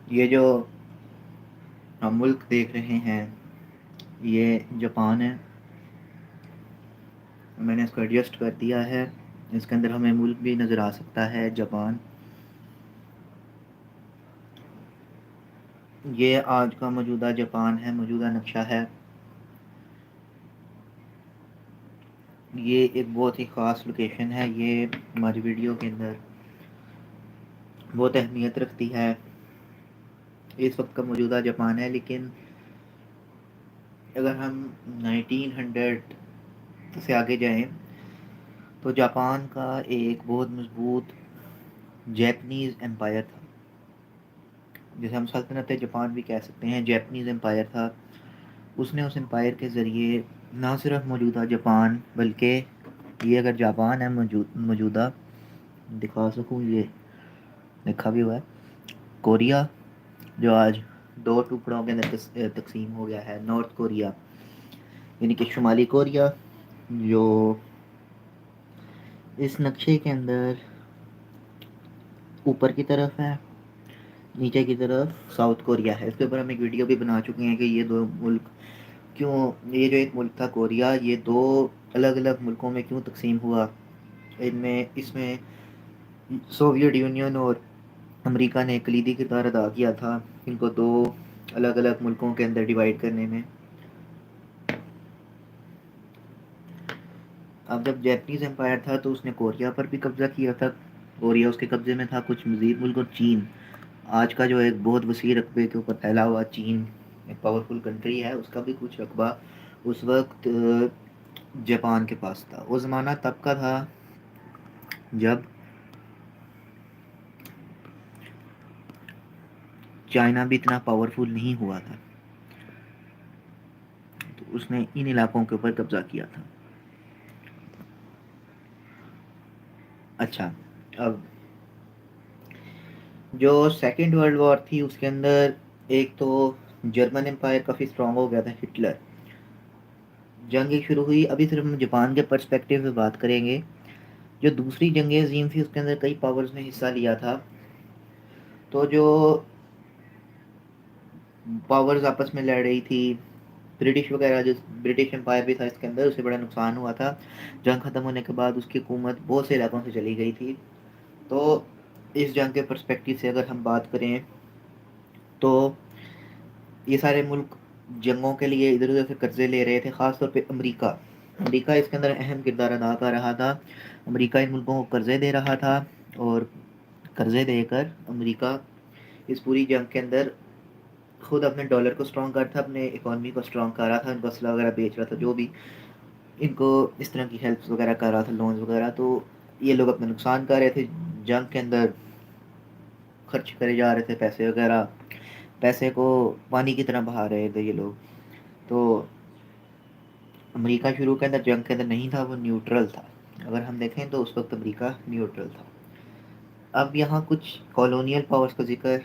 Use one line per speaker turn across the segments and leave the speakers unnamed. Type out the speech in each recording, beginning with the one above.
یہ جو ہم ملک دیکھ رہے ہیں یہ جاپان ہے. میں نے اس کو ایڈجسٹ کر دیا ہے. اس کے اندر ہمیں ملک بھی نظر آ سکتا ہے جاپان. یہ آج کا موجودہ جاپان ہے, موجودہ نقشہ ہے. یہ ایک بہت ہی خاص لوکیشن ہے. یہ ہماری ویڈیو کے اندر بہت اہمیت رکھتی ہے. اس وقت کا موجودہ جاپان ہے, لیکن اگر ہم 1900 سے آگے جائیں تو جاپان کا ایک بہت مضبوط جیپنیز امپائر تھا, جسے ہم سلطنت جاپان بھی کہہ سکتے ہیں. جیپنیز امپائر تھا. اس نے اس امپائر کے ذریعے نہ صرف موجودہ جاپان بلکہ یہ اگر جاپان ہے موجودہ دکھا سکوں, یہ لکھا بھی ہوا ہے کوریا, جو آج دو ٹکڑوں کے اندر تقسیم ہو گیا ہے. نارتھ کوریا یعنی کہ شمالی کوریا, جو اس نقشے کے اندر اوپر کی طرف ہے, نیچے کی طرف ساؤتھ کوریا ہے. اس کے اوپر ہم ایک ویڈیو بھی بنا چکے ہیں کہ یہ دو ملک کیوں, یہ جو ایک ملک تھا کوریا, یہ دو الگ الگ ملکوں میں کیوں تقسیم ہوا. اس میں سوویت یونین اور امریکہ نے کلیدی کردار ادا کیا تھا ان کو دو الگ الگ ملکوں کے اندر ڈیوائڈ کرنے میں. اب جب جیپنیز امپائر تھا تو اس نے کوریا پر بھی قبضہ کیا تھا. کوریا اس کے قبضے میں تھا. کچھ مزید ملک, اور چین آج کا جو ایک بہت وسیع رقبے کے اوپر پھیلا ہوا چین ایک پاورفل کنٹری ہے, اس کا بھی کچھ رقبہ اس وقت جاپان کے پاس تھا. وہ زمانہ تب کا تھا جب چائنا بھی اتنا پاورفل نہیں ہوا تھا, تو اس نے ان علاقوں کے اوپر قبضہ کیا تھا. اچھا, اب جو سیکنڈ ورلڈ وار تھی اس کے اندر ایک تو جرمن امپائر کافی اسٹرانگ ہو گیا تھا. ہٹلر, جنگ شروع ہوئی. ابھی صرف ہم جاپان کے پرسپیکٹیو سے بات کریں گے. جو دوسری جنگ عظیم تھی اس کے اندر کئی پاورز نے حصہ لیا تھا. تو جو پاورز آپس میں لڑ رہی تھی, برٹش وغیرہ, جو برٹش امپائر بھی تھا اس کے اندر, اسے بڑا نقصان ہوا تھا. جنگ ختم ہونے کے بعد اس کی حکومت بہت سے علاقوں سے چلی گئی تھی. تو اس جنگ کے پرسپیکٹیو سے اگر ہم بات کریں تو یہ سارے ملک جنگوں کے لیے ادھر ادھر سے قرضے لے رہے تھے. خاص طور پہ امریکہ, امریکہ اس کے اندر اہم کردار ادا کر رہا تھا. امریکہ ان ملکوں کو قرضے دے رہا تھا, اور قرضے دے کر امریکہ اس پوری جنگ کے اندر خود اپنے ڈالر کو اسٹرانگ کر تھا, اپنے اکانومی کو اسٹرانگ کر رہا تھا, ان کو اسلحہ وغیرہ بیچ رہا تھا, جو بھی ان کو اس طرح کی ہیلپس وغیرہ کر رہا تھا, لونز وغیرہ. تو یہ لوگ اپنا نقصان کر رہے تھے. جنگ کے اندر خرچ کرے جا رہے تھے پیسے وغیرہ, پیسے کو پانی کی طرح بہا رہے تھے یہ لوگ. تو امریکہ شروع کے اندر جنگ کے اندر نہیں تھا, وہ نیوٹرل تھا. اگر ہم دیکھیں تو اس وقت امریکہ نیوٹرل تھا. اب یہاں کچھ کالونیل پاورز کا ذکر,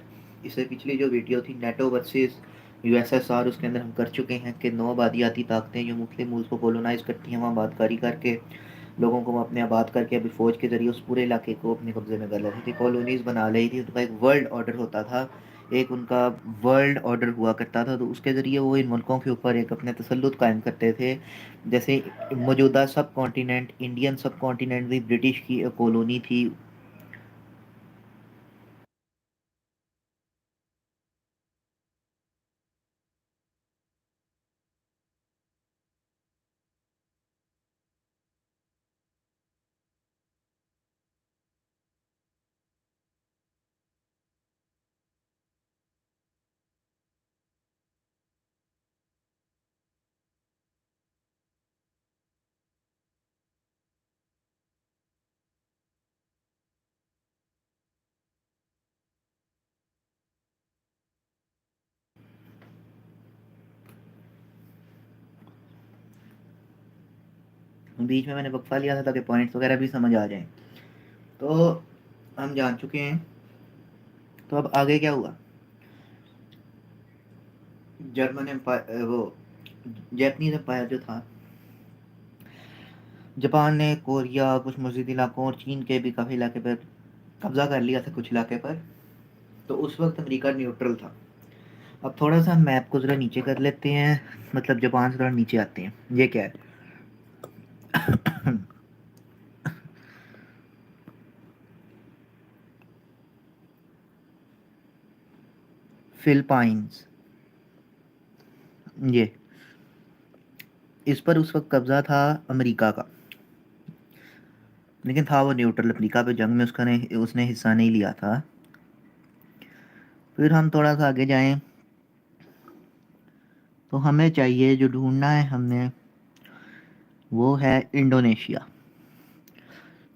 اس سے پچھلی جو ویڈیو تھی NATO versus U S S R, اس کے اندر ہم کر چکے ہیں کہ 9 آبادیاتی طاقتیں جو مختلف ملک کو کولونائز کرتی ہیں, وہاں آبادکاری کر کے لوگوں کو اپنے آباد کر کے ابھی فوج کے ذریعے اس پورے علاقے کو اپنے قبضے میں کر لیتی تھی, کالونیز بنا رہی تھی. ان کا ایک ورلڈ آرڈر ہوتا تھا, ایک ان کا ورلڈ آرڈر ہوا کرتا تھا. تو اس کے ذریعے وہ ان ملکوں کے اوپر ایک اپنے تسلط قائم کرتے تھے. جیسے موجودہ سب کانٹیننٹ, انڈین سب کانٹیننٹ بھی برٹش کی کالونی تھی. بیچ میں نے وقفہ لیا تھا تاکہ پوائنٹس وغیرہ بھی سمجھ آ جائیں. تو ہم جان چکے ہیں. تو اب آگے کیا ہوا. جرمن امپائر, وہ جیپنیز امپائر جو تھا, جاپان نے کوریا, کچھ مزید علاقوں اور چین کے بھی کافی علاقے پر قبضہ کر لیا تھا, کچھ علاقے پر. تو اس وقت امریکہ نیوٹرل تھا. اب تھوڑا سا میپ کو ذرا نیچے کر لیتے ہیں, مطلب جاپان سے تھوڑا نیچے آتے ہیں. یہ کیا ہے؟ فلپائنز. یہ اس پر اس وقت قبضہ تھا امریکہ کا, لیکن تھا وہ نیوٹرل. امریکہ پہ جنگ میں اس نے حصہ نہیں لیا تھا. پھر ہم تھوڑا سا آگے جائیں تو ہمیں چاہیے, جو ڈھونڈنا ہے ہم نے, وہ ہے انڈونیشیا.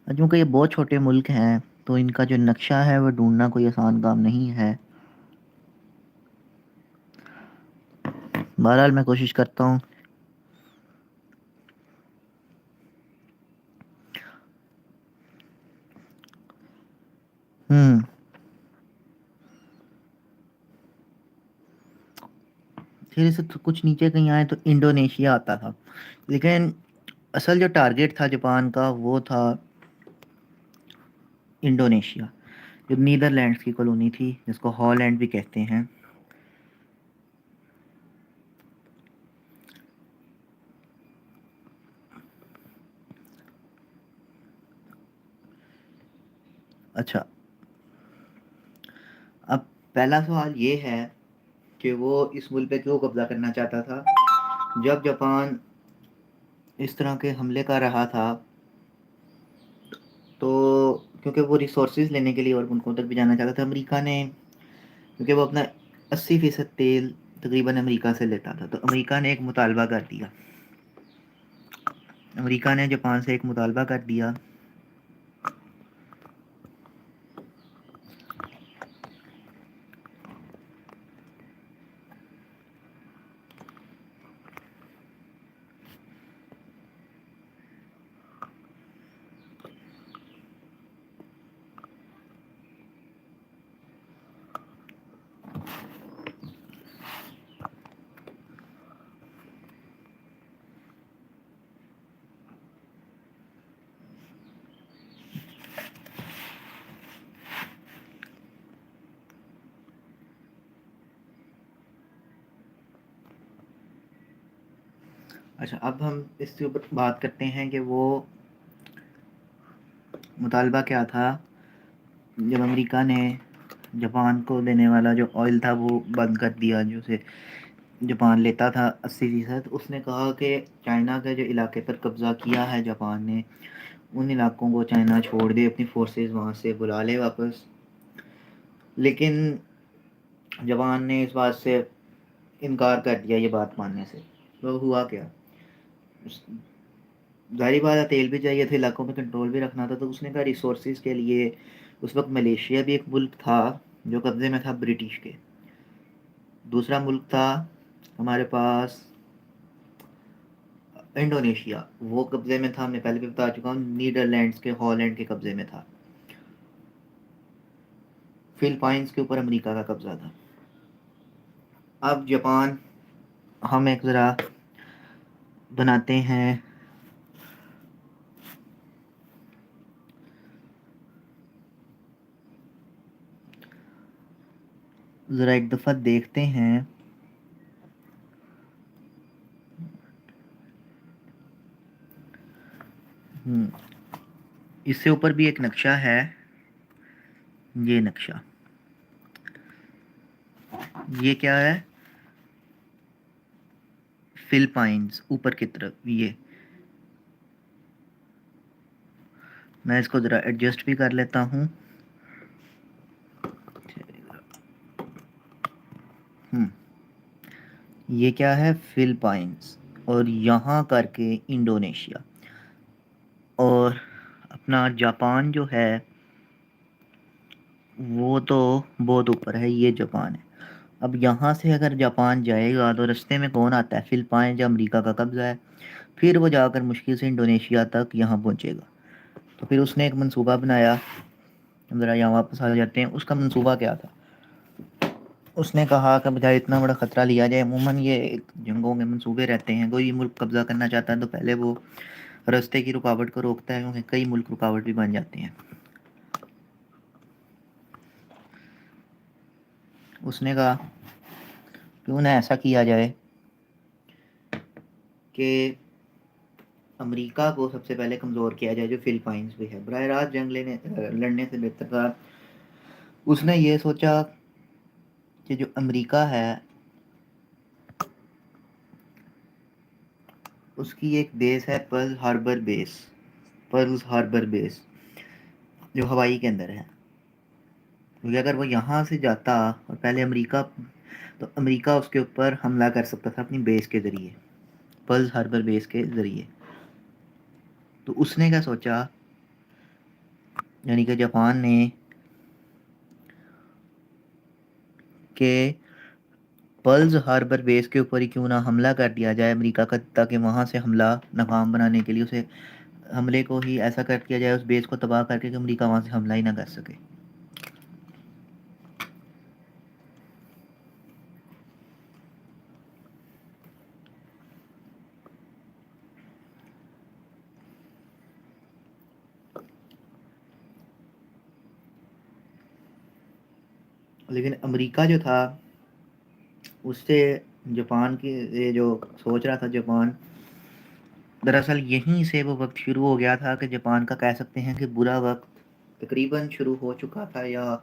چونکہ یہ بہت چھوٹے ملک ہیں تو ان کا جو نقشہ ہے وہ ڈھونڈنا کوئی آسان کام نہیں ہے. بہرحال میں کوشش کرتا ہوں. ہوں پھر سے کچھ نیچے کہیں آئے تو انڈونیشیا آتا تھا, لیکن اصل جو ٹارگیٹ تھا جاپان کا وہ تھا انڈونیشیا, جو نیدر لینڈس کی کالونی تھی, جس کو ہالینڈ بھی کہتے ہیں. اچھا, اب پہلا سوال یہ ہے کہ وہ اس ملک پہ کیوں قبضہ کرنا چاہتا تھا. جب جاپان اس طرح کے حملے کر رہا تھا تو کیونکہ وہ ریسورسز لینے کے لیے اور ملکوں تک بھی جانا چاہتا تھا, امریکہ نے, کیونکہ وہ اپنا 80% تیل تقریباً امریکہ سے لیتا تھا, تو امریکہ نے ایک مطالبہ کر دیا. امریکہ نے جاپان سے ایک مطالبہ کر دیا اچھا, اب ہم اس کے اوپر بات کرتے ہیں کہ وہ مطالبہ کیا تھا. جب امریکہ نے جاپان کو دینے والا جو آئل تھا وہ بند کر دیا, جو سے جاپان لیتا تھا 80%, اس نے کہا کہ چائنا کے جو علاقے پر قبضہ کیا ہے جاپان نے, ان علاقوں کو چائنا چھوڑ دے, اپنی فورسز وہاں سے بلا لے واپس. لیکن جاپان نے اس بات سے انکار کر دیا, یہ بات ماننے سے. تو ہوا کیا, ظاہری بات ہے تیل بھی چاہیے تھا, علاقوں میں کنٹرول بھی رکھنا تھا, تو اس نے کہا ریسورسز کے لیے. اس وقت ملیشیا بھی ایک ملک تھا جو قبضے میں تھا برٹش کے. دوسرا ملک تھا ہمارے پاس انڈونیشیا, وہ قبضے میں تھا, میں پہلے بھی بتا چکا ہوں, نیدر لینڈس کے, ہالینڈ کے قبضے میں تھا. فلپائنس کے اوپر امریکہ کا قبضہ تھا. اب جاپان, ہم ایک ذرا بناتے ہیں ذرا ایک دفعہ دیکھتے ہیں. اس سے اوپر بھی ایک نقشہ ہے, یہ نقشہ, یہ کیا ہے, فلپائنز اوپر کی طرف. یہ میں اس کو ذرا ایڈجسٹ بھی کر لیتا ہوں. یہ کیا ہے, فلپائنز, اور یہاں کر کے انڈونیشیا, اور اپنا جاپان جو ہے وہ تو بہت اوپر ہے, یہ جاپان ہے. اب یہاں سے اگر جاپان جائے گا تو رستے میں کون آتا ہے, فلپائنز, جو امریکہ کا قبضہ ہے. پھر وہ جا کر مشکل سے انڈونیشیا تک یہاں پہنچے گا. تو پھر اس نے ایک منصوبہ بنایا, ذرا یہاں واپس آ جاتے ہیں. اس کا منصوبہ کیا تھا, اس نے کہا کہ بجائے اتنا بڑا خطرہ لیا جائے, عموماً یہ جنگوں کے منصوبے رہتے ہیں, کوئی ملک قبضہ کرنا چاہتا ہے تو پہلے وہ رستے کی رکاوٹ کو روکتا ہے, کیونکہ کئی ملک رکاوٹ بھی بن جاتے ہیں. اس نے کہا کیوں نہ ایسا کیا جائے کہ امریکہ کو سب سے پہلے کمزور کیا جائے جو فلپائنز بھی ہے، براہ راست جنگ لڑنے سے بہتر تھا اس نے یہ سوچا کہ جو امریکہ ہے اس کی ایک بیس ہے پرل ہاربر بیس جو ہوائی کے اندر ہے، کیونکہ اگر وہ یہاں سے جاتا اور پہلے امریکہ، تو امریکہ اس کے اوپر حملہ کر سکتا تھا اپنی بیس کے ذریعے، پرل ہاربر بیس کے ذریعے. تو اس نے کیا سوچا، یعنی کہ جاپان نے، کہ پرلز ہاربر بیس کے اوپر ہی کیوں نہ حملہ کر دیا جائے امریکہ کا، تاکہ وہاں سے حملہ ناکام بنانے کے لیے اسے حملے کو ہی ایسا کر دیا جائے، اس بیس کو تباہ کر کے کہ امریکہ وہاں سے حملہ ہی نہ کر سکے. لیکن امریکہ جو تھا اس سے جاپان کی یہ جو سوچ رہا تھا جاپان، دراصل یہیں سے وہ وقت شروع ہو گیا تھا کہ جاپان کا کہہ سکتے ہیں کہ برا وقت تقریباً شروع ہو چکا تھا، یا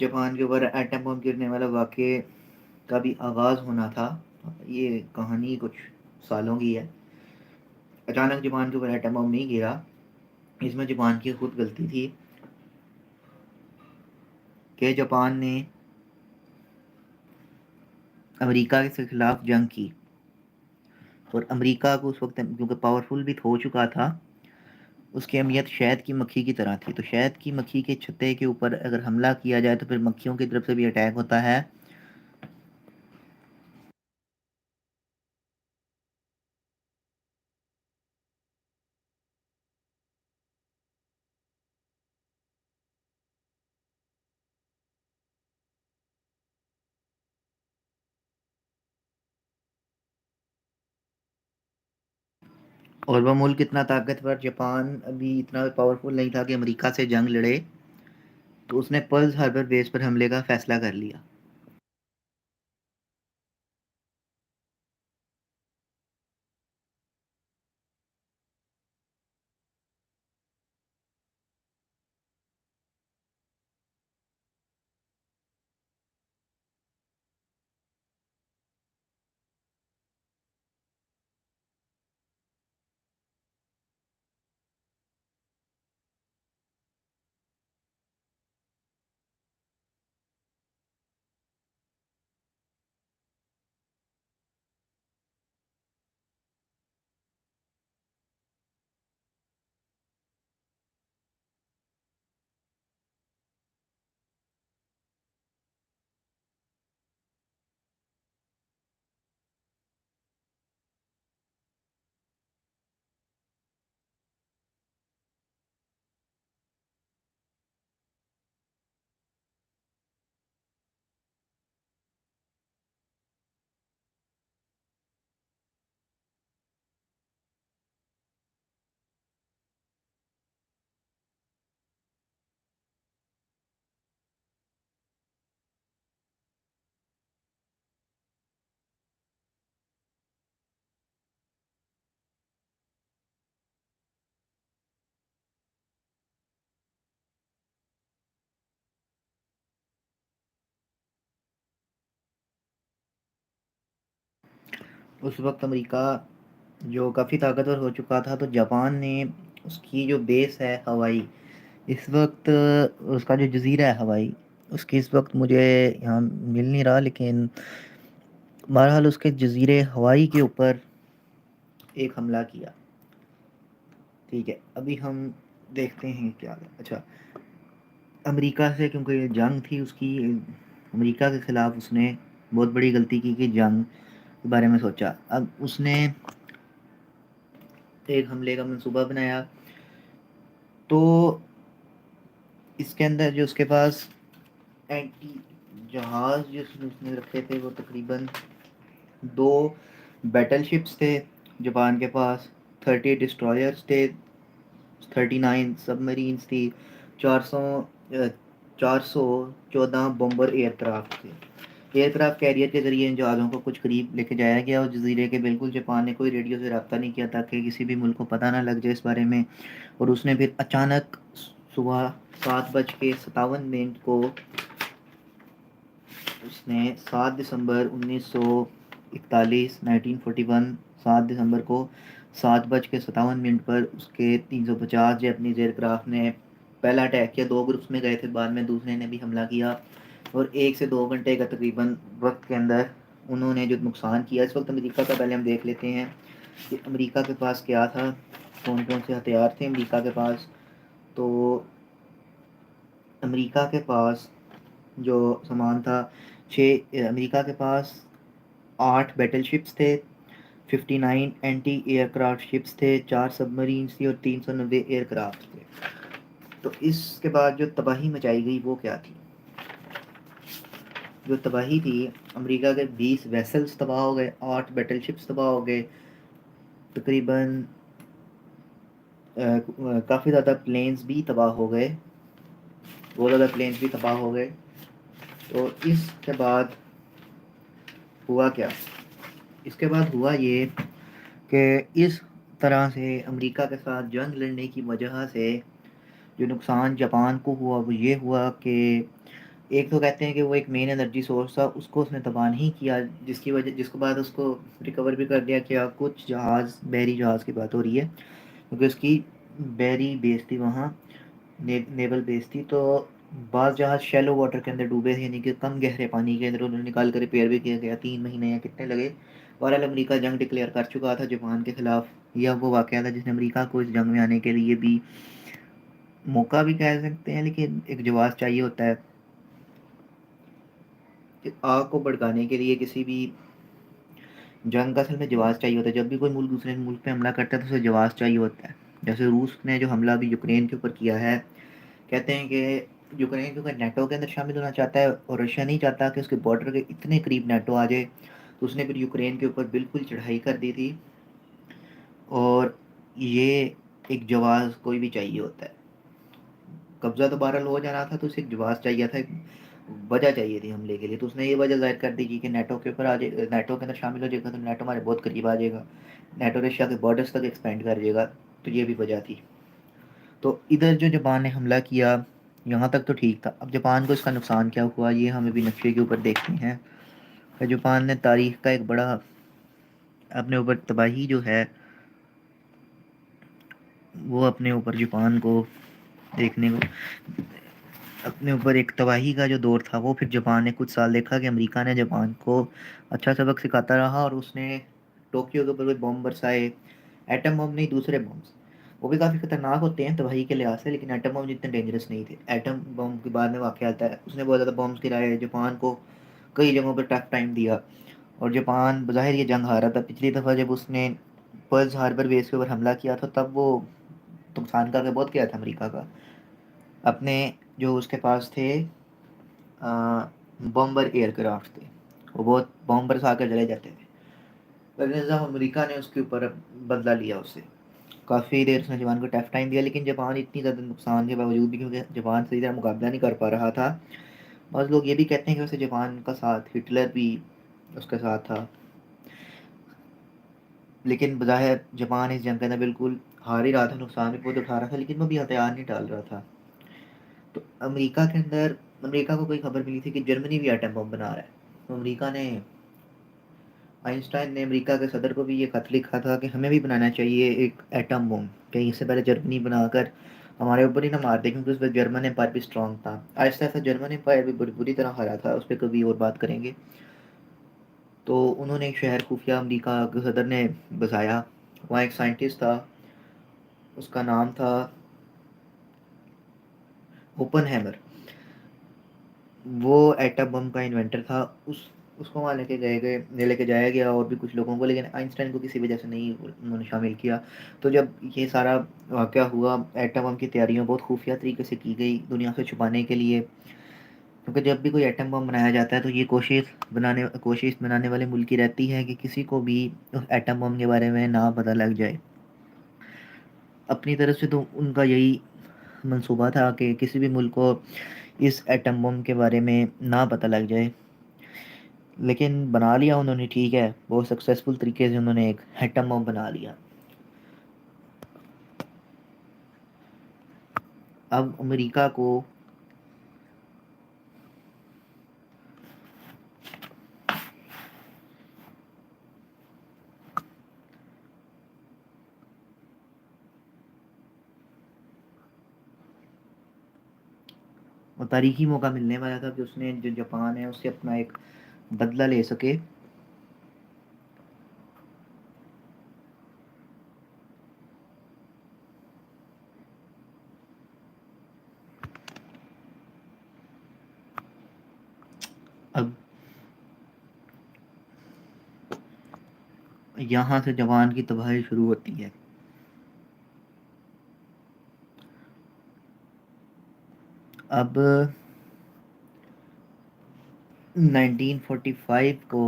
جاپان کے اوپر ایٹم بم گرنے والا واقعے کا بھی آغاز ہونا تھا. یہ کہانی کچھ سالوں کی ہے. اچانک جاپان کے اوپر ایٹم بم نہیں گرا، اس میں جاپان کی خود غلطی تھی کہ جاپان نے امریکہ کے خلاف جنگ کی، اور امریکہ کو اس وقت کیونکہ پاورفل بھی ہو چکا تھا، اس کی اہمیت شہد کی مکھی کی طرح تھی. تو شہد کی مکھی کے چھتے کے اوپر اگر حملہ کیا جائے تو پھر مکھیوں کی طرف سے بھی اٹیک ہوتا ہے. اور وہ ملک اتنا طاقتور، جاپان ابھی اتنا پاورفل نہیں تھا کہ امریکہ سے جنگ لڑے، تو اس نے پرل ہاربر بیس پر حملے کا فیصلہ کر لیا. اس وقت امریکہ جو کافی طاقتور ہو چکا تھا، تو جاپان نے اس کی جو بیس ہے ہوائی، اس وقت اس کا جو جزیرہ ہے ہوائی، اس کی اس وقت مجھے یہاں مل نہیں رہا، لیکن بہرحال اس کے جزیرے ہوائی کے اوپر ایک حملہ کیا. ٹھیک ہے، ابھی ہم دیکھتے ہیں کیا. اچھا، امریکہ سے کیونکہ یہ جنگ تھی اس کی، امریکہ کے خلاف اس نے بہت بڑی غلطی کی کہ جنگ کے بارے میں سوچا. اب اس نے ایک حملے کا منصوبہ بنایا. تو اس کے اندر جو اس کے پاس اینٹی جہاز جو اس نے رکھے تھے وہ تقریباً 2 بیٹل شپس تھے جاپان کے پاس، 30 ڈسٹرائرس تھے، 39 سب مرینس تھی، 400 414 بمبر ایئر کرافٹ تھے۔ ایئر کرافٹ کیریئر کے ذریعے ان جہازوں کو کچھ قریب لے کے جایا گیا اور جزیرے کے بالکل جاپان نے کوئی ریڈیو سے رابطہ نہیں کیا تاکہ کسی بھی ملک کو پتہ نہ لگ جائے اس بارے میں، اور اس نے پھر اچانک صبح 7:57 کو اس نے 7 دسمبر 1941 7 دسمبر کو 7:57 پر اس کے 350 جیپنیز ایئر کرافٹ نے پہلا اٹیک کیا۔ 2 گروپس میں گئے تھے، بعد میں دوسرے نے بھی حملہ کیا اور 1 سے 2 گھنٹے کا تقریباً وقت کے اندر انہوں نے جو نقصان کیا۔ اس وقت امریکہ کا پہلے ہم دیکھ لیتے ہیں کہ امریکہ کے پاس کیا تھا، کون کون سے ہتھیار تھے امریکہ کے پاس۔ تو امریکہ کے پاس جو سامان تھا، امریکہ کے پاس 8 بیٹل شپس تھے، 59 اینٹی ایئر کرافٹ شپس تھے، 4 سب مرینس تھی اور 390 ایئر کرافٹ تھے۔ تو اس کے بعد جو تباہی مچائی گئی وہ کیا تھی؟ جو تباہی تھی، امریکہ کے 20 ویسلز تباہ ہو گئے، 8 بیٹل شپس تباہ ہو گئے، تقریباً کافی زیادہ پلینز بھی تباہ ہو گئے، بہت زیادہ پلینز بھی تباہ ہو گئے۔ تو اس کے بعد ہوا کیا؟ اس کے بعد ہوا یہ کہ اس طرح سے امریکہ کے ساتھ جنگ لڑنے کی وجہ سے جو نقصان جاپان کو ہوا وہ یہ ہوا کہ ایک تو کہتے ہیں کہ وہ ایک مین انرجی سورس تھا، اس کو اس نے تباہ نہیں کیا، جس کے بعد اس کو ریکور بھی کر دیا کیا۔ کچھ جہاز، بحری جہاز کی بات ہو رہی ہے کیونکہ اس کی بحری بیس تھی وہاں، نیول بیس تھی، تو بعض جہاز شیلو واٹر کے اندر ڈوبے تھے، یعنی کہ کم گہرے پانی کے اندر، انہوں نے نکال کر ریپیئر بھی کیا گیا، 3 مہینے یا کتنے لگے۔ بہرحال امریکہ جنگ ڈکلیئر کر چکا تھا جاپان کے خلاف۔ یہ وہ واقعہ تھا جس نے امریکہ کو اس جنگ میں آنے کے لیے بھی موقع بھی کہہ سکتے ہیں، لیکن ایک جواز چاہیے ہوتا ہے کہ آگ کو بھڑکانے کے لیے کسی بھی جنگ کا اصل میں جواز چاہیے ہوتا ہے۔ جب بھی کوئی ملک دوسرے ملک پہ حملہ کرتا ہے تو اسے جواز چاہیے ہوتا ہے۔ جیسے روس نے جو حملہ بھی یوکرین کے اوپر کیا ہے، کہتے ہیں کہ یوکرین کیونکہ نیٹو کے اندر شامل ہونا چاہتا ہے اور رشیا نہیں چاہتا کہ اس کے بارڈر کے اتنے قریب نیٹو آ جائے، تو اس نے پھر یوکرین کے اوپر بالکل چڑھائی کر دی تھی، اور یہ ایک جواز کوئی بھی چاہیے ہوتا ہے۔ قبضہ تو بہرحال ہو جانا تھا، تو اسے ایک جواز چاہیے تھا، ایک وجہ چاہیے تھی حملے کے لیے، تو اس نے یہ وجہ ظاہر کر دی کہ نیٹو کے اوپر آ جائے، نیٹو کے اندر شامل ہو جائے گا تو نیٹو ہمارے بہت قریب آ جائے گا، نیٹو رشیا کے بارڈرز تک ایکسپینڈ کر جائے گا، تو یہ بھی وجہ تھی۔ تو ادھر جو جاپان نے حملہ کیا یہاں تک تو ٹھیک تھا۔ اب جاپان کو اس کا نقصان کیا ہوا یہ ہمیں بھی نقشے کے اوپر دیکھتے ہیں کہ جاپان نے تاریخ کا ایک بڑا اپنے اوپر تباہی جو ہے وہ اپنے اوپر جاپان کو دیکھنے کو اپنے اوپر ایک تباہی کا جو دور تھا وہ پھر جاپان نے کچھ سال دیکھا کہ امریکہ نے جاپان کو اچھا سبق سکھاتا رہا، اور اس نے ٹوکیو کے اوپر کوئی بم برسائے، ایٹم بم نہیں، دوسرے بمس، وہ بھی کافی خطرناک ہوتے ہیں تباہی کے لحاظ سے، لیکن ایٹم بم جتنے ڈینجرس نہیں تھے۔ ایٹم بم کے بعد میں واقعہ آتا ہے، اس نے بہت زیادہ بمس گرائے، جاپان کو کئی جگہوں پہ ٹف ٹائم دیا، اور جاپان بظاہر یہ جنگ ہارا تھا۔ پچھلی دفعہ جب اس نے پرل ہاربر بیس کے اوپر حملہ کیا تھا تب وہ نقصان کر کے بہت کیا تھا امریکہ کا، اپنے جو اس کے پاس تھے بمبر ایئر کرافٹ تھے، وہ بہت بم برسا کر چلے جاتے تھے، لیکن جب امریکہ نے اس کے اوپر بدلہ لیا، اس سے کافی دیر اس نے جاپان کو ٹف ٹائم دیا، لیکن جاپان اتنی زیادہ نقصان کے باوجود بھی، کیونکہ جاپان صحیح طرح مقابلہ نہیں کر پا رہا تھا، بعض لوگ یہ بھی کہتے ہیں کہ ویسے جاپان کا ساتھ ہٹلر بھی اس کے ساتھ تھا، لیکن بظاہر جاپان اس جنگ کے اندر بالکل ہار ہی رہا تھا، نقصان بھی بہت اٹھا رہا تھا، لیکن وہ بھی ہتھیار نہیں ڈال رہا تھا۔ تو امریکہ کے اندر امریکہ کو کوئی خبر ملی تھی کہ جرمنی بھی ایٹم بم بنا رہا ہے، تو امریکہ نے آئنسٹائن نے امریکہ کے صدر کو بھی یہ خط لکھا تھا کہ ہمیں بھی بنانا چاہیے ایک ایٹم بم، کہیں اس سے پہلے جرمنی بنا کر ہمارے اوپر ہی نہ مار دے، کیونکہ اس پہ جرمن امپائر بھی اسٹرانگ تھا۔ آہستہ آہستہ جرمن امپائر بھی بری طرح ہرا تھا، اس پہ کبھی اور بات کریں گے۔ تو انہوں نے ایک شہر خفیہ امریکہ کے صدر نے بسایا، وہاں ایک سائنٹسٹ تھا، اس کا نام تھا اوپن ہیمر، وہ ایٹم بم کا انوینٹر تھا، اس کو وہاں لے کے جایا گیا اور بھی کچھ لوگوں کو، لیکن آئنسٹائن کو کسی وجہ سے نہیں انہوں نے شامل کیا۔ تو جب یہ سارا واقعہ ہوا، ایٹم بم کی تیاریاں بہت خفیہ طریقے سے کی گئی دنیا سے چھپانے کے لیے، کیونکہ جب بھی کوئی ایٹم بم بنایا جاتا ہے تو یہ کوشش بنانے والے ملک کی رہتی ہے کہ کسی کو بھی اس ایٹم بم کے بارے میں نہ پتہ لگ جائے۔ اپنی طرف سے تو ان کا یہی منصوبہ تھا کہ کسی بھی ملک کو اس ایٹم بم کے بارے میں نہ پتہ لگ جائے، لیکن بنا لیا انہوں نے، ٹھیک ہے، بہت سکسیزفل طریقے سے انہوں نے ایک ایٹم بم بنا لیا۔ اب امریکہ کو وہ تاریخی موقع ملنے والا تھا کہ اس نے، جو جاپان ہے، اس سے اپنا ایک بدلہ لے سکے۔ اب یہاں سے جاپان کی تباہی شروع ہوتی ہے۔ اب 1945 کو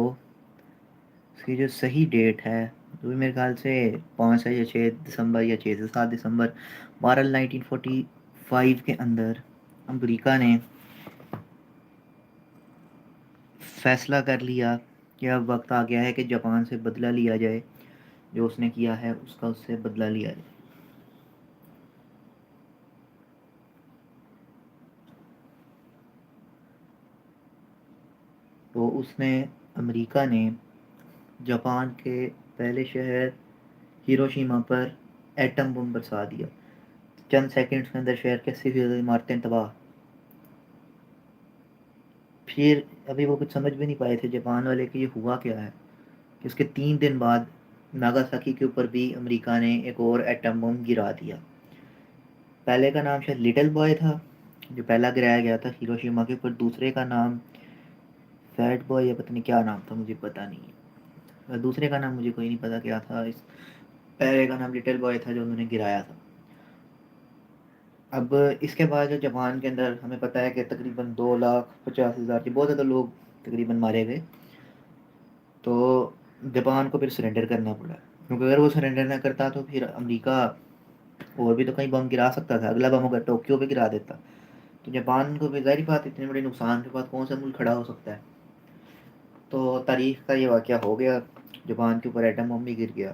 اس کی جو صحیح ڈیٹ ہے، وہ بھی میرے خیال سے 5 یا 6 دسمبر، یا 6 سے 7 دسمبر، بہرحال 1945 کے اندر امریکہ نے فیصلہ کر لیا کہ اب وقت آ گیا ہے کہ جاپان سے بدلہ لیا جائے، جو اس نے کیا ہے اس کا اس سے بدلہ لیا جائے۔ تو اس نے، امریکہ نے جاپان کے پہلے شہر ہیروشیما پر ایٹم بم برسا دیا۔ چند سیکنڈز کے اندر شہر کے 80% عمارتیں تباہ۔ پھر ابھی وہ کچھ سمجھ بھی نہیں پائے تھے جاپان والے کہ یہ ہوا کیا ہے، کہ اس کے 3 دن بعد ناگاساکی کے اوپر بھی امریکہ نے ایک اور ایٹم بم گرا دیا۔ پہلے کا نام شاید لٹل بوائے تھا، جو پہلا گرایا گیا تھا ہیروشیما کے اوپر، دوسرے کا نام فیٹ بوائے یا پتہ نہیں کیا نام تھا، مجھے پتہ نہیں ہے، دوسرے کا نام مجھے کوئی نہیں پتا کیا تھا، اس پہلے کا نام لٹل بوائے تھا جو انہوں نے گرایا تھا۔ اب اس کے بعد جو جاپان کے اندر ہمیں پتہ ہے کہ تقریباً 2,50,000 کے بہت زیادہ لوگ تقریباً مارے گئے، تو جاپان کو پھر سرنڈر کرنا پڑا، کیونکہ اگر وہ سرنڈر نہ کرتا تو پھر امریکہ اور بھی تو کئی بم گرا سکتا تھا، اگلا بم اگر ٹوکیو پہ گرا دیتا تو جاپان کو بھی ظاہری بات، اتنے بڑے نقصان کے بعد کون سا ملک کھڑا ہو سکتا ہے۔ تو تاریخ کا یہ واقعہ ہو گیا، جاپان کے اوپر ایٹم بم بھی گر گیا۔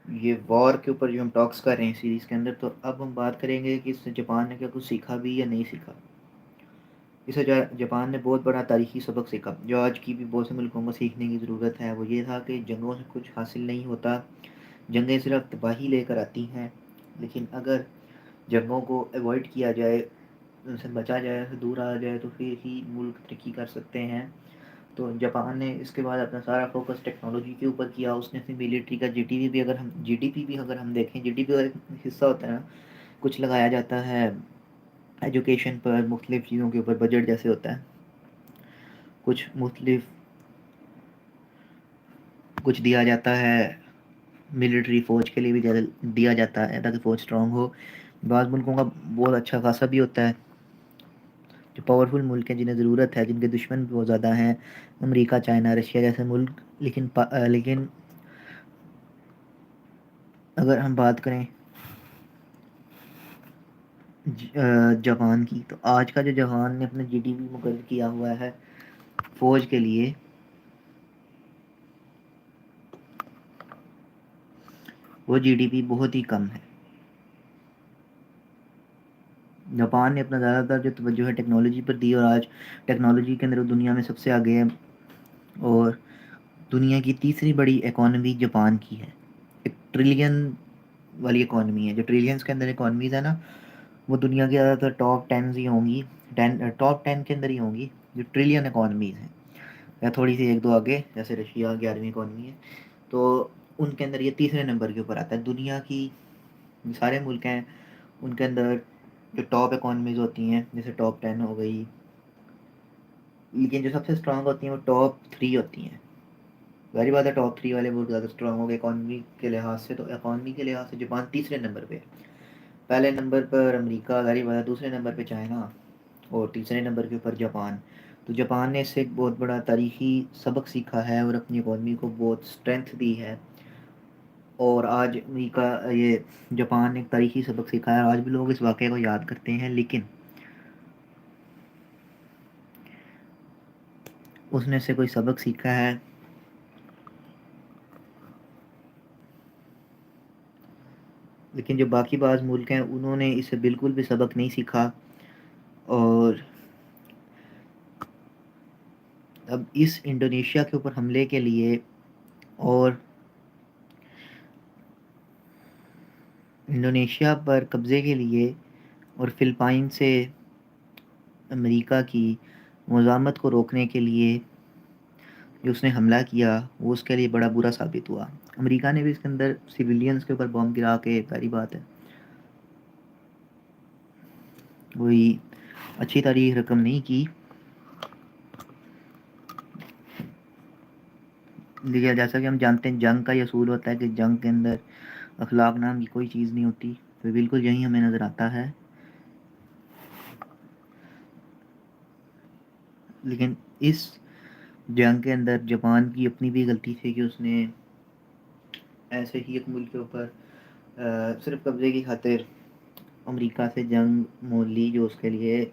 یہ وار کے اوپر جو ہم ٹاکس کر رہے ہیں سیریز کے اندر، تو اب ہم بات کریں گے کہ اس سے جاپان نے کیا کچھ سیکھا بھی یا نہیں سیکھا۔ اسے جاپان نے بہت بڑا تاریخی سبق سیکھا، جو آج کی بھی بہت سے ملکوں کو سیکھنے کی ضرورت ہے۔ وہ یہ تھا کہ جنگوں سے کچھ حاصل نہیں ہوتا، جنگیں صرف تباہی لے کر آتی ہیں، لیکن اگر جنگوں کو ایوائڈ کیا جائے، ان سے بچا جائے، ان سے دور آ جائے، تو پھر ہی ملک ترقی کر سکتے ہیں۔ تو جاپان نے اس کے بعد اپنا سارا فوکس ٹیکنالوجی کے اوپر کیا۔ اس نے اپنی ملٹری کا جی ڈی پی بھی اگر ہم دیکھیں، جی ڈی پی کا ایک حصہ ہوتا ہے نا، کچھ لگایا جاتا ہے ایجوکیشن پر، مختلف چیزوں کے اوپر بجٹ جیسے ہوتا ہے، کچھ مختلف کچھ دیا جاتا ہے، ملٹری فوج کے لیے بھی دیا جاتا ہے تاکہ فوج اسٹرانگ ہو۔ بعض ملکوں کا بہت اچھا خاصا بھی ہوتا ہے، جو پاورفل ملک ہیں، جنہیں ضرورت ہے، جن کے دشمن بھی بہت زیادہ ہیں، امریکہ، چائنا، رشیا جیسے ملک، لیکن اگر ہم بات کریں جاپان کی، تو آج کا جو جاپان نے اپنا جی ڈی پی مقرر کیا ہوا ہے فوج کے لیے، وہ جی ڈی پی بہت ہی کم ہے۔ جاپان نے اپنا زیادہ تر جو توجہ ہے ٹیکنالوجی پر دی، اور آج ٹیکنالوجی کے اندر وہ دنیا میں سب سے آگے ہے، اور دنیا کی تیسری بڑی اکانومی جاپان کی ہے۔ ایک ٹریلین والی اکانومی ہے، جو ٹریلینز کے اندر اکانومیز ہے نا، وہ دنیا کی زیادہ تر ٹاپ 10 ہی ہوں گی، ٹاپ 10 کے اندر ہی ہوں گی جو ٹریلین اکانومیز ہیں، یا تھوڑی سی ایک دو آگے، جیسے رشیا 11ویں اکانومی ہے، تو ان کے اندر یہ تیسرے نمبر کے اوپر آتا ہے۔ دنیا کی سارے ملک ہیں ان کے اندر جو ٹاپ اکانومیز ہوتی ہیں، جیسے ٹاپ 10 ہو گئی، لیکن جو سب سے اسٹرانگ ہوتی ہیں وہ ٹاپ 3 ہوتی ہیں۔ ظاہری بات ہے ٹاپ 3 والے ملک زیادہ اسٹرانگ ہو گئے اکانومی کے لحاظ سے، تو اکانومی کے لحاظ سے جاپان تیسرے نمبر پہ ہے۔ پہلے نمبر پر امریکہ، ظاہری بات ہے، دوسرے نمبر پہ چائنا، اور تیسرے نمبر کے اوپر جاپان۔ تو جاپان نے اس سے ایک بہت بڑا تاریخی سبق سیکھا ہے، اور اپنی اکانومی کو بہت اسٹرینتھ دی ہے، اور آج امریکہ، یہ جاپان نے ایک تاریخی سبق سیکھا ہے، اور آج بھی لوگ اس واقعے کو یاد کرتے ہیں، لیکن اس نے سے کوئی سبق سیکھا ہے، لیکن جو باقی بعض ملک ہیں انہوں نے اس سے بالکل بھی سبق نہیں سیکھا، اور اب اس انڈونیشیا کے اوپر حملے کے لیے اور انڈونیشیا پر قبضے کے لیے اور فلپائن سے امریکہ کی مزاحمت کو روکنے کے لیے جو اس نے حملہ کیا وہ اس کے لیے بڑا برا ثابت ہوا۔ امریکہ نے بھی اس کے اندر سویلینز کے اوپر بم گرا کے، پہلی بات ہے کوئی اچھی تاریخ رقم نہیں کی، لیکن جیسا کہ ہم جانتے ہیں جنگ کا یہ اصول ہوتا ہے کہ جنگ کے اندر اخلاق نام کی کوئی چیز نہیں ہوتی، تو بالکل یہی ہمیں نظر آتا ہے۔ لیکن اس جنگ کے اندر جاپان کی اپنی بھی غلطی تھی کہ اس نے ایسے ہی ایک ملک کے اوپر صرف قبضے کی خاطر امریکہ سے جنگ مول لی، جو اس کے لیے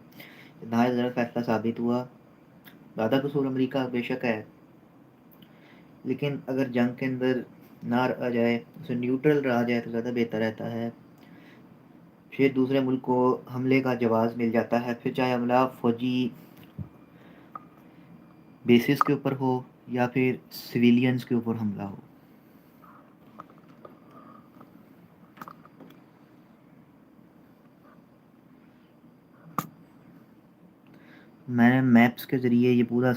نہایت غلط فیصلہ ثابت ہوا۔ زیادہ قصور امریکہ کا بے شک ہے، لیکن اگر جنگ کے اندر نہ رہا جائے، اسے نیوٹرل رہا جائے تو زیادہ بہتر رہتا ہے، پھر دوسرے ملک کو حملے کا جواز مل جاتا ہے، پھر چاہے حملہ فوجی بیسس کے اوپر ہو یا پھر سویلینز کے اوپر حملہ ہو۔ میں نے میپس کے ذریعے یہ پورا